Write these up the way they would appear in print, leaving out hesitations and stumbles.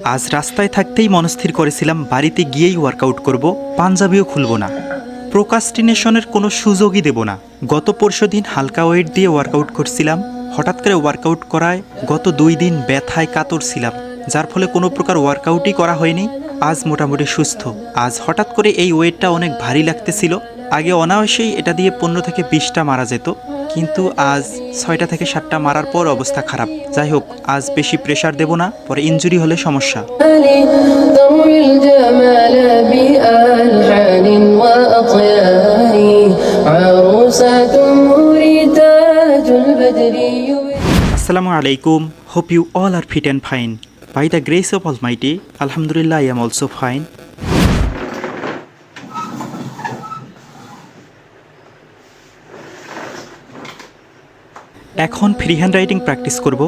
আজ রাস্তায় থাকতেই মনস্থির করেছিলাম বাড়িতে গিয়েই ওয়ার্কআউট করব, পাঞ্জাবিও খুলব না, প্রোকাস্টিনেশনের কোনো সুযোগই দেব না। গত পরশুদিন হালকা ওয়েট দিয়ে ওয়ার্কআউট করছিলাম, হঠাৎ করে ওয়ার্কআউট করায় গত 2 দিন ব্যথায় কাতরছিলাম, যার ফলে কোনো প্রকার ওয়ার্কআউটই করা হয়নি। আজ মোটামুটি সুস্থ। আজ হঠাৎ করে এই ওয়েটটা অনেক ভারী লাগতেছিল। আগে অনায়াসেই এটা দিয়ে 15 থেকে 20টা মারা যেত, কিন্তু আজ 6টা থেকে 7টা মারার পর অবস্থা খারাপ। যাই হোক, আজ বেশি প্রেশার দেব না, পরে ইনজুরি হলে সমস্যা। আসসালামু আলাইকুম, hope you all are fit and fine. By the grace of Almighty, আলহামদুলিল্লাহ, আই এম অলসো ফাইন। এখন ফ্রি হ্যান্ড রাইটিং প্র্যাকটিস করব।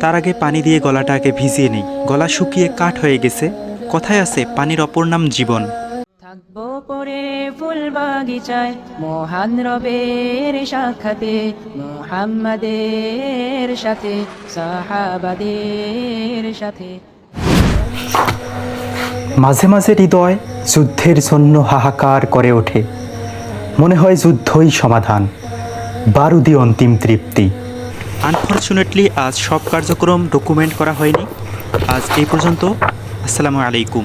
তার আগে পানি দিয়ে গলাটা আগে ভিজিয়ে নেই, গলা শুকিয়ে কাঠ হয়ে গেছে। কথায় আছে, পানির অপর নাম জীবন। থাকবো পরে ফুল বাগিচায় মহান রবের সাক্ষাতে, মুহাম্মাদের সাথে, সাহাবাদের সাথে। মাঝে মাঝে হৃদয় যুদ্ধের জন্য হাহাকার করে ওঠে, মনে হয় যুদ্ধই সমাধান, বারুদি অন্তিম তৃপ্তি। আনফর্চুনেটলি আজ সব কার্যক্রম ডকুমেন্ট করা হয়নি। আজ এই পর্যন্ত। আসসালামু আলাইকুম।